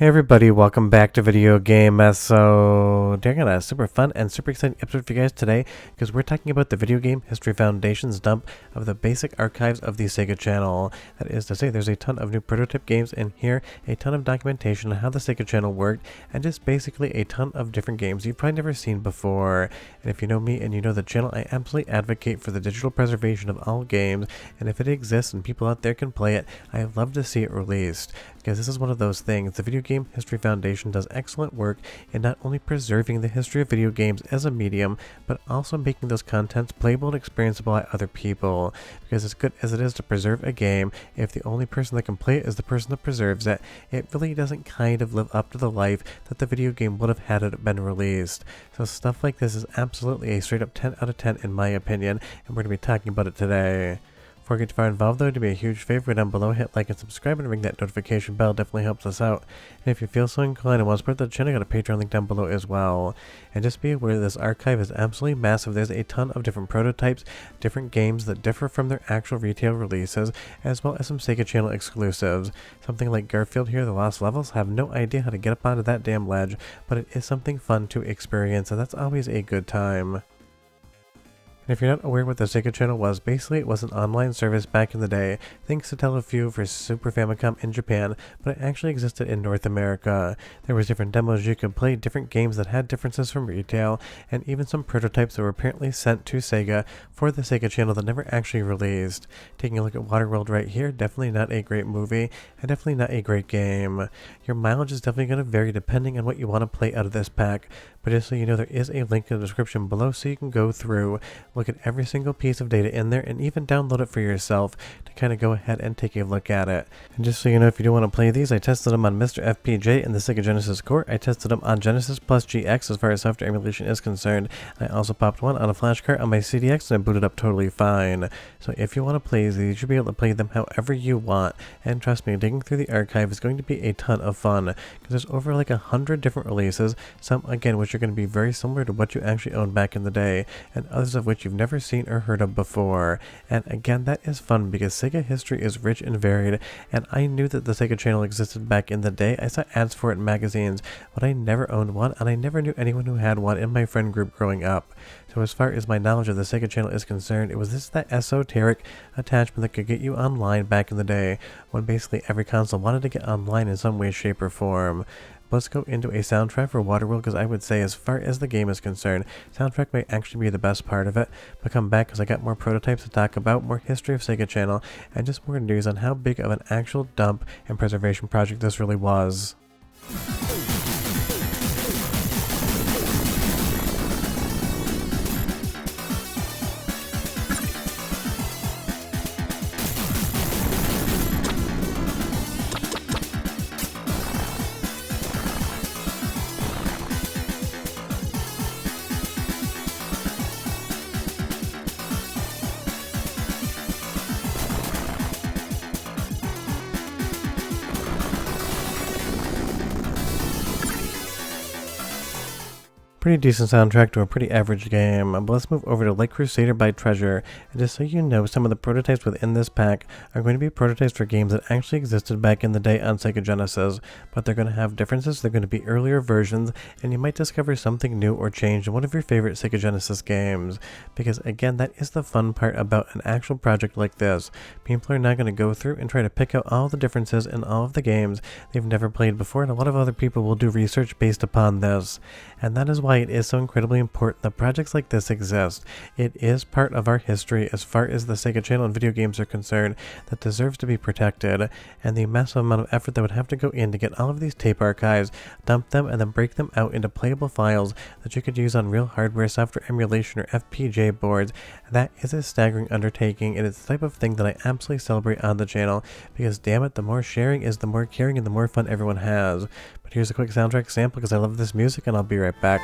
Hey everybody, welcome back to Video Game Mess. So, I got a super fun and super exciting episode for you guys today because we're talking about the Video Game History Foundation's dump of the basic archives of the Sega Channel. That is to say, there's a ton of new prototype games in here, a ton of documentation on how the Sega Channel worked, and just basically a ton of different games you've probably never seen before. And if you know me and you know the channel, I absolutely advocate for the digital preservation of all games, and if it exists and people out there can play it, I love to see it released. Because this is one of those things. The Video Game History Foundation does excellent work in not only preserving the history of video games as a medium, but also making those contents playable and experienceable by other people. Because as good as it is to preserve a game, if the only person that can play it is the person that preserves it, it really doesn't kind of live up to the life that the video game would have had it been released. So stuff like this is absolutely a straight up 10 out of 10 in my opinion, and we're going to be talking about it today. Before we get too far involved though, do me a huge favor down below, hit like and subscribe and ring that notification bell, definitely helps us out. And if you feel so inclined and want to support the channel, I got a Patreon link down below as well. And just be aware this archive is absolutely massive. There's a ton of different prototypes, different games that differ from their actual retail releases, as well as some Sega Channel exclusives. Something like Garfield here, The Lost Levels, have no idea how to get up onto that damn ledge, but it is something fun to experience, and that's always a good time. And if you're not aware what the Sega Channel was, basically it was an online service back in the day. Think Setallaview for Super Famicom in Japan, but it actually existed in North America. There was different demos you could play, different games that had differences from retail, and even some prototypes that were apparently sent to Sega for the Sega Channel that never actually released. Taking a look at Waterworld right here, definitely not a great movie, and definitely not a great game. Your mileage is definitely going to vary depending on what you want to play out of this pack, but just so you know, there is a link in the description below so you can go through, look at every single piece of data in there, and even download it for yourself to kind of go ahead and take a look at it. And just so you know, if you do want to play these, I tested them on Mr. FPJ and the Sega Genesis core. I tested them on Genesis plus GX as far as software emulation is concerned. I also popped one on a flash cart on my CDX and I booted up totally fine. So if you want to play these, you should be able to play them however you want. And trust me, digging through the archive is going to be a ton of fun because there's over like 100 different releases, some again which are going to be very similar to what you actually owned back in the day, and others of which you've never seen or heard of before. And again, that is fun because Sega history is rich and varied, and I knew that the Sega Channel existed back in the day. I saw ads for it in magazines, but I never owned one, and I never knew anyone who had one in my friend group growing up. So as far as my knowledge of the Sega Channel is concerned, it was just that esoteric attachment that could get you online back in the day, when basically every console wanted to get online in some way, shape, or form. Let's go into a soundtrack for Waterworld, because I would say as far as the game is concerned, soundtrack may actually be the best part of it. But come back because I got more prototypes to talk about, more history of Sega Channel, and just more news on how big of an actual dump and preservation project this really was. Pretty decent soundtrack to a pretty average game, but let's move over to Lake Crusader by Treasure, and just so you know, some of the prototypes within this pack are going to be prototypes for games that actually existed back in the day on Sega Genesis, but they're going to have differences, they're going to be earlier versions, and you might discover something new or changed in one of your favorite Sega Genesis games, because again, that is the fun part about an actual project like this. People are now going to go through and try to pick out all the differences in all of the games they've never played before, and a lot of other people will do research based upon this, and that is why it is so incredibly important that projects like this exist. It is part of our history as far as the Sega Channel and video games are concerned that deserves to be protected, and the massive amount of effort that would have to go in to get all of these tape archives, dump them, and then break them out into playable files that you could use on real hardware, software emulation, or FPGA boards. That is a staggering undertaking, and it's the type of thing that I absolutely celebrate on the channel because damn it, the more sharing is the more caring and the more fun everyone has. But here's a quick soundtrack sample because I love this music, and I'll be right back.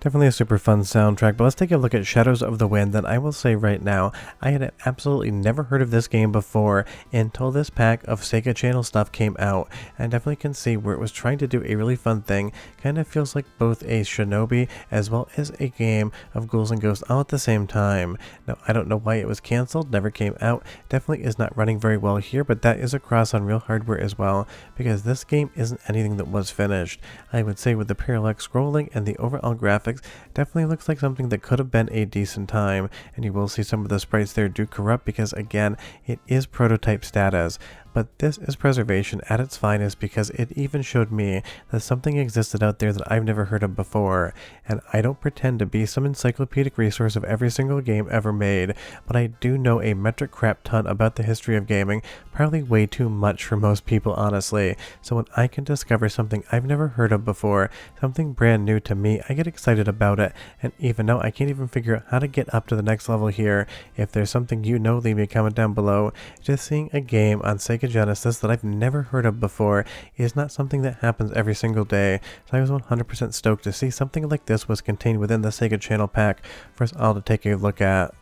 Definitely a super fun soundtrack, but let's take a look at Shadows of the Wind. And I will say right now, I had absolutely never heard of this game before until this pack of Sega Channel stuff came out. And I definitely can see where it was trying to do a really fun thing. Kind of feels like both a shinobi as well as a game of ghouls and ghosts all at the same time. Now, I don't know why it was canceled, never came out, definitely is not running very well here, but that is across on real hardware as well, because this game isn't anything that was finished. I would say with the parallax scrolling and the overall graphics, definitely looks like something that could have been a decent time, and you will see some of the sprites there do corrupt because again, it is prototype status. But this is preservation at its finest because it even showed me that something existed out there that I've never heard of before. And I don't pretend to be some encyclopedic resource of every single game ever made, but I do know a metric crap ton about the history of gaming, probably way too much for most people honestly. So when I can discover something I've never heard of before, something brand new to me, I get excited about it. And even though I can't even figure out how to get up to the next level here, if there's something you know, leave me a comment down below. Just seeing a game on Sega Genesis that I've never heard of before is not something that happens every single day, so I was 100% stoked to see something like this was contained within the Sega Channel pack for us all to take a look at.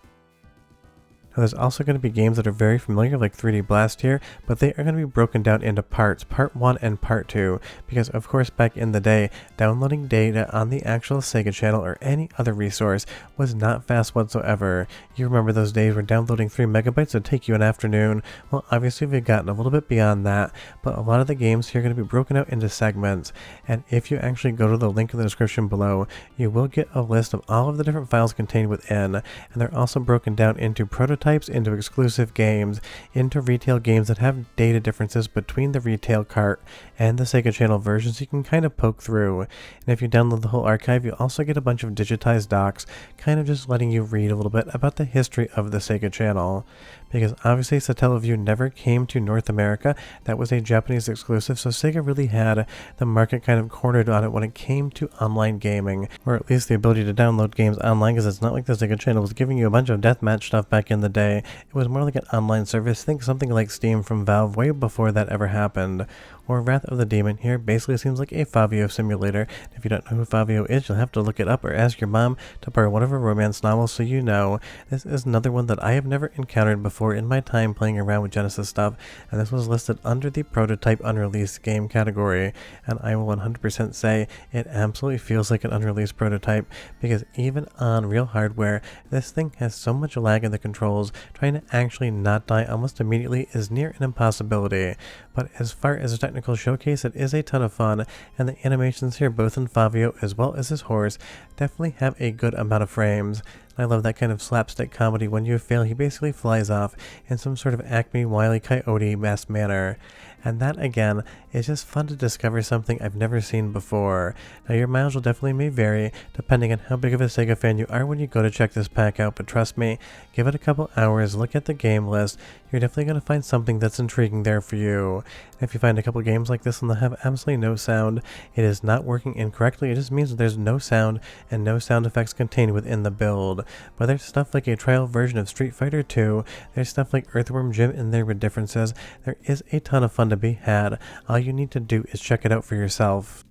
Now, there's also going to be games that are very familiar like 3D Blast here, but they are going to be broken down into parts, part 1 and part 2, because of course back in the day, downloading data on the actual Sega Channel or any other resource was not fast whatsoever. You remember those days where downloading 3 megabytes would take you an afternoon? Well, obviously we've gotten a little bit beyond that, but a lot of the games here are going to be broken out into segments, and if you actually go to the link in the description below, you will get a list of all of the different files contained within, and they're also broken down into prototypes, into exclusive games, into retail games that have data differences between the retail cart and the Sega Channel versions you can kind of poke through. And if you download the whole archive, you also get a bunch of digitized docs, kind of just letting you read a little bit about the history of the Sega Channel. Because obviously Setallaview never came to North America, that was a Japanese exclusive, so Sega really had the market kind of cornered on it when it came to online gaming, or at least the ability to download games online, because it's not like the Sega Channel was giving you a bunch of deathmatch stuff back in the day. It was more like an online service, think something like Steam from Valve way before that ever happened. Or Wrath of the Demon here basically seems like a Fabio simulator. If you don't know who Fabio is, you'll have to look it up or ask your mom to borrow one of her romance novels so you know. This is another one that I have never encountered before in my time playing around with Genesis stuff, and this was listed under the prototype unreleased game category, and I will 100% say it absolutely feels like an unreleased prototype, because even on real hardware, this thing has so much lag in the controls, trying to actually not die almost immediately is near an impossibility. But as far as a technical showcase, it is a ton of fun, and the animations here, both in Fabio as well as his horse, definitely have a good amount of frames. I love that kind of slapstick comedy. When you fail, he basically flies off in some sort of Acme Wile E. Coyote-esque manner. And that, again, is just fun to discover something I've never seen before. Now, your mileage will definitely may vary, depending on how big of a Sega fan you are when you go to check this pack out, but trust me, give it a couple hours, look at the game list, you're definitely going to find something that's intriguing there for you. If you find a couple games like this and they have absolutely no sound, it is not working incorrectly, it just means that there's no sound and no sound effects contained within the build. But there's stuff like a trial version of Street Fighter 2, there's stuff like Earthworm Jim in there with differences, there is a ton of fun to be had. All you need to do is check it out for yourself.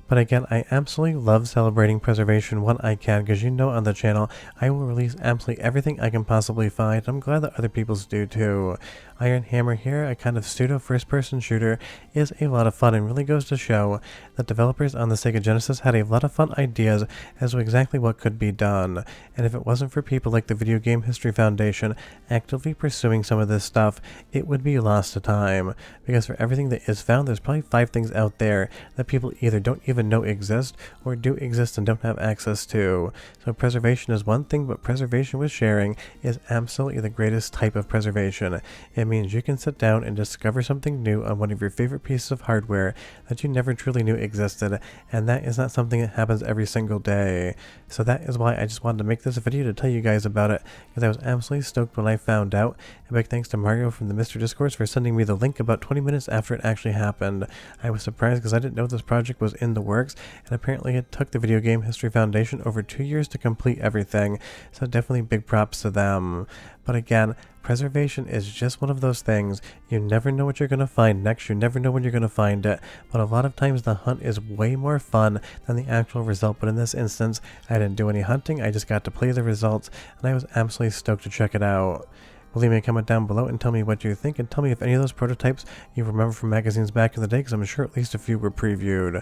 But again, I absolutely love celebrating preservation when I can, because you know on the channel, I will release absolutely everything I can possibly find. I'm glad that other people's do too. Iron Hammer here, a kind of pseudo first-person shooter, is a lot of fun and really goes to show that developers on the Sega Genesis had a lot of fun ideas as to exactly what could be done. And if it wasn't for people like the Video Game History Foundation actively pursuing some of this stuff, it would be lost to time. Because for everything that is found, there's probably 5 things out there that people either don't even know exist or do exist and don't have access to. So preservation is one thing, but preservation with sharing is absolutely the greatest type of preservation. It means you can sit down and discover something new on one of your favorite pieces of hardware that you never truly knew existed, and that is not something that happens every single day. So that is why I just wanted to make this video to tell you guys about it, because I was absolutely stoked when I found out. And big thanks to Mario from the Mr. Discourse for sending me the link about 20 minutes after it actually happened. I was surprised because I didn't know this project was in the works, and apparently it took the Video Game History Foundation over 2 years to complete everything, so definitely big props to them. But again, preservation is just one of those things. You never know what you're going to find next, you never know when you're going to find it, but a lot of times the hunt is way more fun than the actual result. But in this instance, I didn't do any hunting, I just got to play the results, and I was absolutely stoked to check it out. Well, leave me a comment down below and tell me what you think, and tell me if any of those prototypes you remember from magazines back in the day, because I'm sure at least a few were previewed.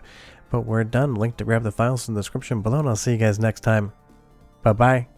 But we're done. Link to grab the files in the description below, and I'll see you guys next time. Bye-bye.